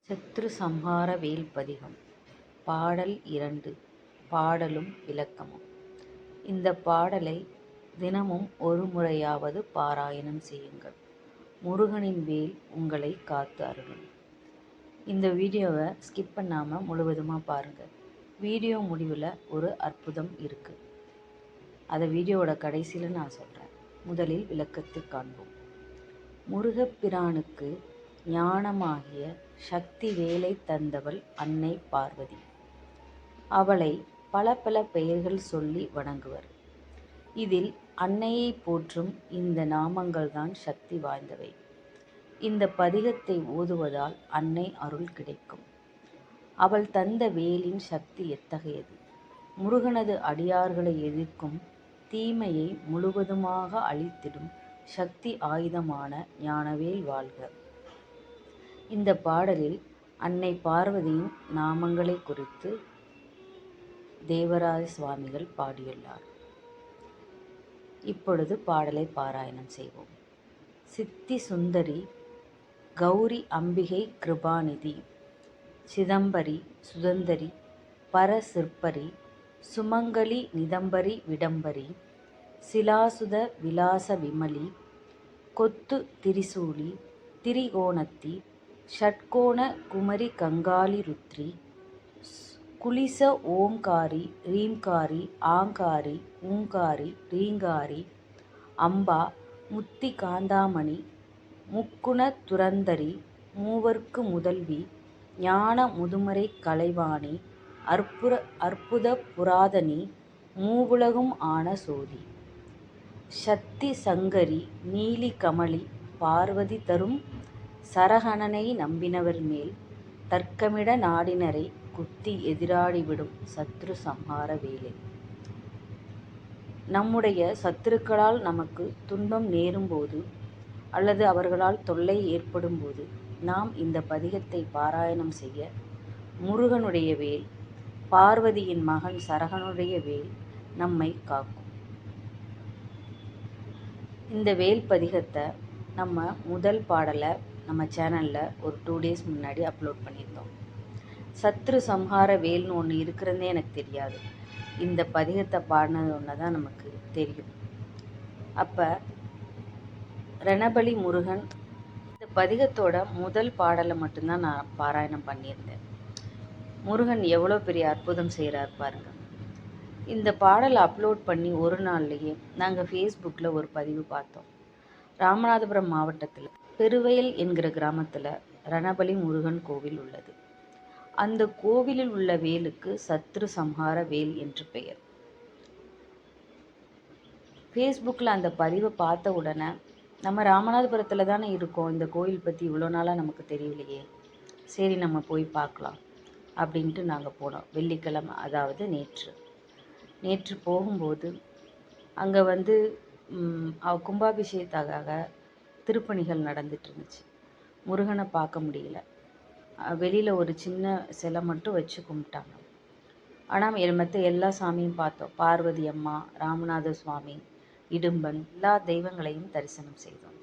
சத்ரு சம்ஹார வேல் பதிகம். பாடல் 2. பாடலும் விளக்கமும். இந்த பாடலை தினமும் ஒரு முறையாவது பாராயணம் செய்யுங்கள். முருகனின் வேல் உங்களை காத்து அருளும். இந்த வீடியோவை ஸ்கிப் பண்ணாமல் முழுவதுமாக பாருங்கள். வீடியோ முடிவில் ஒரு அற்புதம் இருக்குது. அதை வீடியோவோட கடைசியில் நான் சொல்கிறேன். முதலில் விளக்கத்தை காண்போம். முருகப்பிரானுக்கு ஞானமாகிய சக்தி வேலை தந்தவள் அன்னை பார்வதி. அவளை பல பல பெயர்கள் சொல்லி வணங்குவர். இதில் அன்னையை போற்றும் இந்த நாமங்கள்தான் சக்தி வாய்ந்தவை. இந்த பதிகத்தை ஓதுவதால் அன்னை அருள் கிடைக்கும். அவள் தந்த வேலின் சக்தி எத்தகையது! முருகனது அடியார்களை எதிர்க்கும் தீமையை முழுவதுமாக அழித்திடும் சக்தி ஆயுதமான ஞானவேல் வாழ்க. இந்த பாடலில் அன்னை பார்வதியின் நாமங்களை குறித்து தேவராஜ சுவாமிகள் பாடியுள்ளார். இப்பொழுது பாடலை பாராயணம் செய்வோம். சித்தி சுந்தரி கௌரி அம்பிகை கிருபாநிதி சிதம்பரி சுதந்தரி பரசிற்பரி சுமங்கலி நிதம்பரி விடம்பரி சிலாசுத விலாச விமலி கொத்து திரிசூலி திரிகோணத்தி ஷட்கோண குமரி கங்காளி ருத்ரி குலிச ஓம்காரி ரீம்காரி ஆங்காரி ஊங்காரி ரீங்காரி அம்பா முத்தி காந்தாமணி முக்குண துரந்தரி மூவர்க்கு முதல்வி ஞான முதுமறை கலைவாணி அற்புத புராதனி மூவுலகும் ஆன சோதி சத்தி சங்கரி நீலி கமலி பார்வதி தரும் சரகணனை நம்பினவர் மேல் தர்க்கமிட நாடினரை குத்தி எதிராடிவிடும் சத்ரு சம்ஹார வேலை. நம்முடைய சத்துருக்களால் நமக்கு துன்பம் நேரும்போது அல்லது அவர்களால் தொல்லை ஏற்படும் போது நாம் இந்த பதிகத்தை பாராயணம் செய்ய முருகனுடைய வேல், பார்வதியின் மகன் சரகனுடைய வேல் நம்மை காக்கும். இந்த வேல் பதிகத்தை நம்ம முதல் பாடலை நம்ம சேனலில் ஒரு 2 days முன்னாடி அப்லோட் பண்ணியிருந்தோம். சத்ரு சம்ஹார வேல்னு ஒன்று இருக்கிறதே எனக்கு தெரியாது. இந்த பதிகத்தை பாடினது ஒன்று தான் நமக்கு தெரியும். அப்போ ரணபலி முருகன் இந்த பதிகத்தோட முதல் பாடலை மட்டும்தான் நான் பாராயணம் பண்ணியிருந்தேன். முருகன் எவ்வளோ பெரிய அற்புதம் செய்கிறார் பாருங்கள். இந்த பாடலை அப்லோட் பண்ணி ஒரு நாள்லேயே நாங்கள் ஃபேஸ்புக்கில் ஒரு பதிவு பார்த்தோம். ராமநாதபுரம் மாவட்டத்தில் பெருவயல் என்கிற கிராமத்தில் ரணபலி முருகன் கோவில் உள்ளது. அந்த கோவிலில் உள்ள வேலுக்கு சத்ரு சம்ஹார வேல் என்று பெயர். ஃபேஸ்புக்கில் அந்த பதிவை பார்த்த உடனே நம்ம ராமநாதபுரத்தில் தானே இருக்கோம், இந்த கோயில் பற்றி இவ்வளோ நாளாக நமக்கு தெரியலையே, சரி நம்ம போய் பார்க்கலாம் அப்படின்ட்டு நாங்கள் போனோம். வெள்ளிக்கிழமை, அதாவது நேற்று போகும்போது அங்கே கும்பாபிஷேகத்துக்காக திருப்பணிகள் நடந்துட்டு இருந்துச்சு. முருகனை பார்க்க முடியல. வெளியில் ஒரு சின்ன சிலை மட்டும் வச்சு கும்பிட்டாங்க. ஆனால் மற்ற எல்லா சாமியும் பார்த்தோம். பார்வதி அம்மா, ராமநாத சுவாமி, இடும்பன், எல்லா தெய்வங்களையும் தரிசனம் செய்தோம்.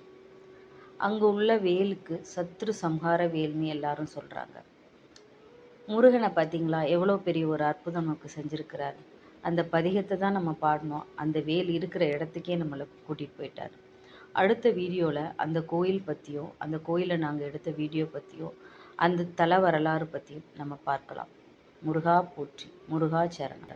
அங்கே உள்ள வேலுக்கு சத்ரு சம்ஹார வேல்னு எல்லாரும் சொல்கிறாங்க. முருகனை பார்த்தீங்களா, எவ்வளோ பெரிய ஒரு அற்புதம் நமக்கு செஞ்சுருக்கிறார். அந்த பதிகத்தை தான் நம்ம பாடினோம். அந்த வேல் இருக்கிற இடத்துக்கே நம்மளை கூட்டிகிட்டு போயிட்டார். அடுத்த வீடியோவில் அந்த கோயில் பற்றியும், அந்த கோயிலை நாங்கள் எடுத்த வீடியோ பற்றியும், அந்த தல வரலாறு பற்றியும் நம்ம பார்க்கலாம். முருகா போற்றி, முருகா சரணம்.